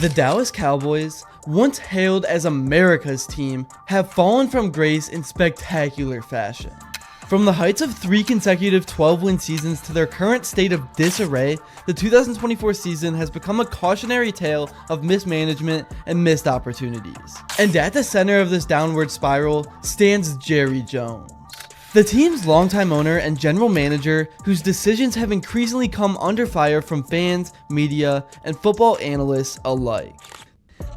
The Dallas Cowboys, once hailed as America's team, have fallen from grace in spectacular fashion. From the heights of 3 consecutive 12-win seasons to their current state of disarray, the 2024 season has become a cautionary tale of mismanagement and missed opportunities. And at the center of this downward spiral stands Jerry Jones, the team's longtime owner and general manager, whose decisions have increasingly come under fire from fans, media, and football analysts alike.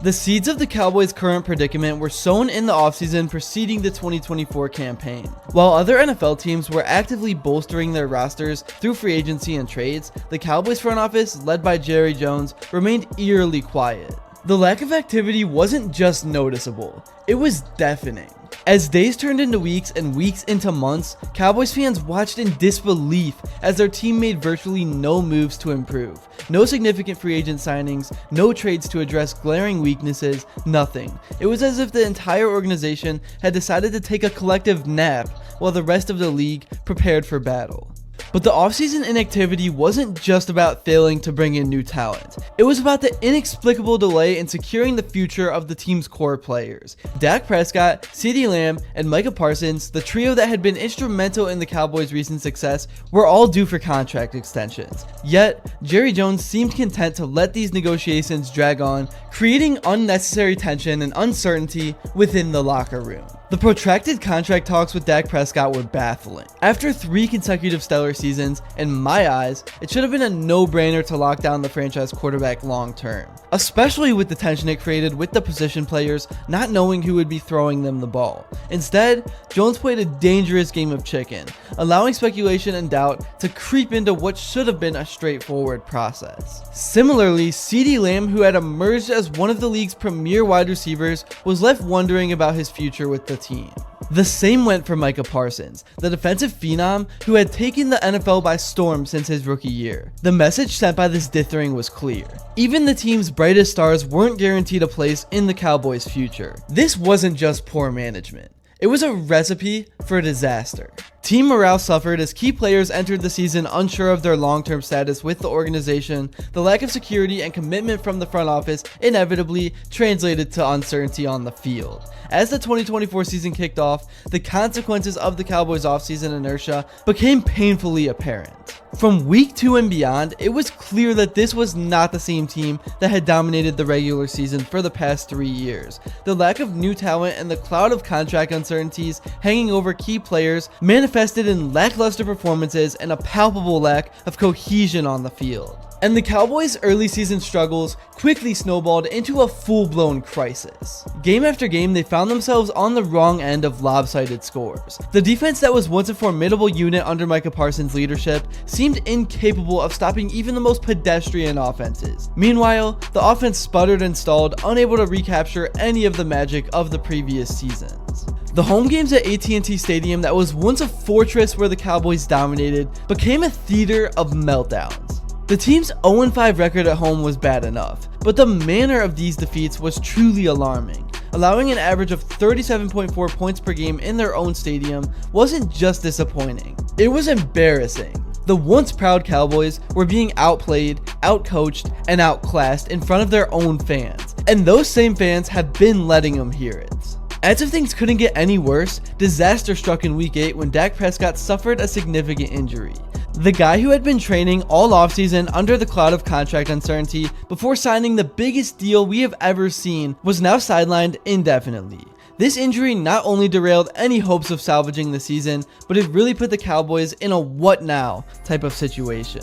The seeds of the Cowboys' current predicament were sown in the offseason preceding the 2024 campaign. While other NFL teams were actively bolstering their rosters through free agency and trades, the Cowboys front office, led by Jerry Jones, remained eerily quiet. The lack of activity wasn't just noticeable, it was deafening. As days turned into weeks and weeks into months, Cowboys fans watched in disbelief as their team made virtually no moves to improve. No significant free agent signings, no trades to address glaring weaknesses, nothing. It was as if the entire organization had decided to take a collective nap while the rest of the league prepared for battle. But the offseason inactivity wasn't just about failing to bring in new talent. It was about the inexplicable delay in securing the future of the team's core players. Dak Prescott, Ceedee Lamb, and Micah Parsons, the trio that had been instrumental in the Cowboys' recent success, were all due for contract extensions. Yet, Jerry Jones seemed content to let these negotiations drag on, creating unnecessary tension and uncertainty within the locker room. The protracted contract talks with Dak Prescott were baffling. After 3 consecutive stellar seasons, in my eyes, it should have been a no-brainer to lock down the franchise quarterback long-term, especially with the tension it created with the position players not knowing who would be throwing them the ball. Instead, Jones played a dangerous game of chicken, allowing speculation and doubt to creep into what should have been a straightforward process. Similarly, Ceedee Lamb, who had emerged as one of the league's premier wide receivers, was left wondering about his future with the team. The same went for Micah Parsons, the defensive phenom who had taken the NFL by storm since his rookie year. The message sent by this dithering was clear. Even the team's brightest stars weren't guaranteed a place in the Cowboys' future. This wasn't just poor management. It was a recipe for disaster. Team morale suffered as key players entered the season unsure of their long-term status with the organization. The lack of security and commitment from the front office inevitably translated to uncertainty on the field. As the 2024 season kicked off, the consequences of the Cowboys' offseason inertia became painfully apparent. From week 2 and beyond, it was clear that this was not the same team that had dominated the regular season for the past 3 years. The lack of new talent and the cloud of contract uncertainties hanging over key players manifested in lackluster performances and a palpable lack of cohesion on the field. And the Cowboys' early season struggles quickly snowballed into a full-blown crisis. Game after game, they found themselves on the wrong end of lopsided scores. The defense that was once a formidable unit under Micah Parsons' leadership seemed incapable of stopping even the most pedestrian offenses. Meanwhile, the offense sputtered and stalled, unable to recapture any of the magic of the previous seasons. The home games at AT&T Stadium that was once a fortress where the Cowboys dominated became a theater of meltdowns. The team's 0-5 record at home was bad enough, but the manner of these defeats was truly alarming. Allowing an average of 37.4 points per game in their own stadium wasn't just disappointing, it was embarrassing. The once proud Cowboys were being outplayed, outcoached, and outclassed in front of their own fans, and those same fans have been letting them hear it. As if things couldn't get any worse, disaster struck in week 8 when Dak Prescott suffered a significant injury. The guy who had been training all offseason under the cloud of contract uncertainty before signing the biggest deal we have ever seen was now sidelined indefinitely. This injury not only derailed any hopes of salvaging the season, but it really put the Cowboys in a what now type of situation.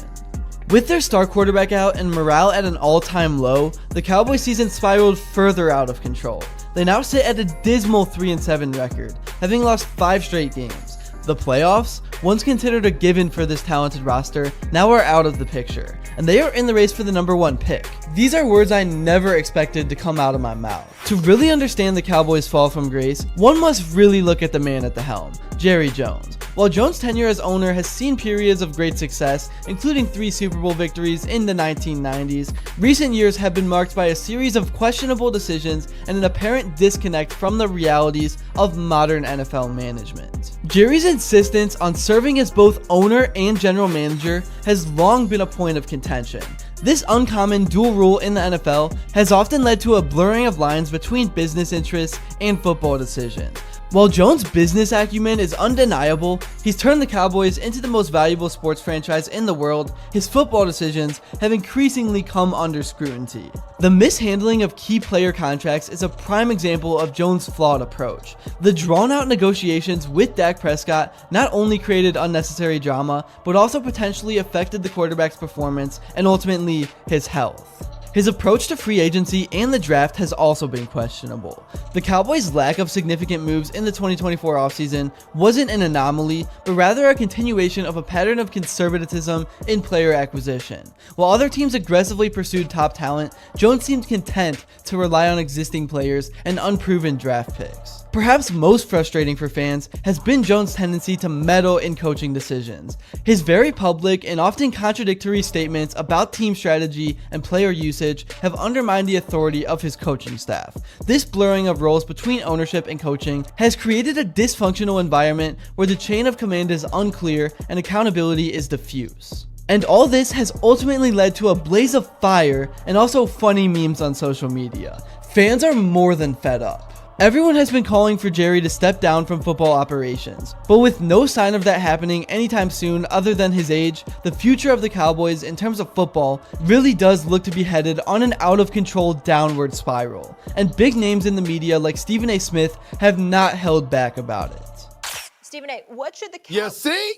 With their star quarterback out and morale at an all-time low, the Cowboys season spiraled further out of control. They now sit at a dismal 3-7 record, having lost 5 straight games. The playoffs, once considered a given for this talented roster, now are out of the picture, and they are in the race for the number 1 pick. These are words I never expected to come out of my mouth. To really understand the Cowboys' fall from grace, one must really look at the man at the helm, Jerry Jones. While Jones' tenure as owner has seen periods of great success, including 3 Super Bowl victories in the 1990s, recent years have been marked by a series of questionable decisions and an apparent disconnect from the realities of modern NFL management. Jerry's insistence on serving as both owner and general manager has long been a point of contention. This uncommon dual rule in the NFL has often led to a blurring of lines between business interests and football decisions. While Jones' business acumen is undeniable, he's turned the Cowboys into the most valuable sports franchise in the world. His football decisions have increasingly come under scrutiny. The mishandling of key player contracts is a prime example of Jones' flawed approach. The drawn-out negotiations with Dak Prescott not only created unnecessary drama, but also potentially affected the quarterback's performance and ultimately his health. His approach to free agency and the draft has also been questionable. The Cowboys' lack of significant moves in the 2024 offseason wasn't an anomaly, but rather a continuation of a pattern of conservatism in player acquisition. While other teams aggressively pursued top talent, Jones seemed content to rely on existing players and unproven draft picks. Perhaps most frustrating for fans has been Jones' tendency to meddle in coaching decisions. His very public and often contradictory statements about team strategy and player usage have undermined the authority of his coaching staff. This blurring of roles between ownership and coaching has created a dysfunctional environment where the chain of command is unclear and accountability is diffuse. And all this has ultimately led to a blaze of fire and also funny memes on social media. Fans are more than fed up. Everyone has been calling for Jerry to step down from football operations, but with no sign of that happening anytime soon other than his age, the future of the Cowboys in terms of football really does look to be headed on an out-of-control downward spiral, and big names in the media like Stephen A. Smith have not held back about it. Stephen A., what should the Cowboys... You see?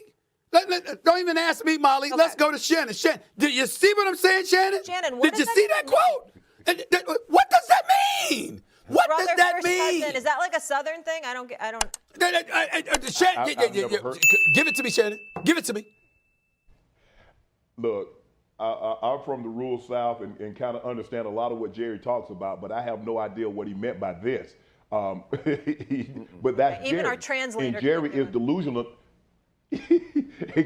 Don't even ask me, Molly. Okay. Let's go to Shannon. Shannon, did you see what I'm saying, Shannon? Shannon, what did you see that quote? What does that mean? What does that mean? Cousin. Is that like a Southern thing? I don't. Give it to me, Shannon. Give it to me. Look, I'm from the rural South and kind of understand a lot of what Jerry talks about, but I have no idea what he meant by this. But that's even Jerry. Our translator. And Jerry is delusional.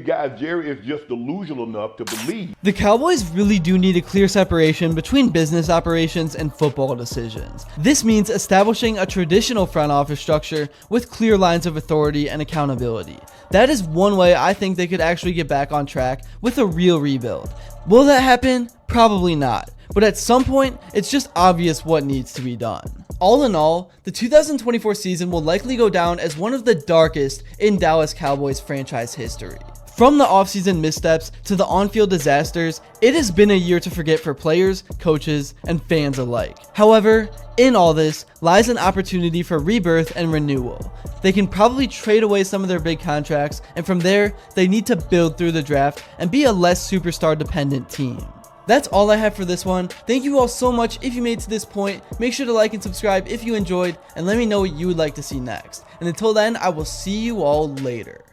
Guys, Jerry is just delusional enough to believe. The Cowboys really do need a clear separation between business operations and football decisions. This means establishing a traditional front office structure with clear lines of authority and accountability. That is one way I think they could actually get back on track with a real rebuild. Will that happen? Probably not. But at some point, it's just obvious what needs to be done. All in all, the 2024 season will likely go down as one of the darkest in Dallas Cowboys franchise history. From the offseason missteps to the on-field disasters, it has been a year to forget for players, coaches, and fans alike. However, in all this lies an opportunity for rebirth and renewal. They can probably trade away some of their big contracts, and from there, they need to build through the draft and be a less superstar-dependent team. That's all I have for this one. Thank you all so much if you made it to this point. Make sure to like and subscribe if you enjoyed, and let me know what you would like to see next. And until then, I will see you all later.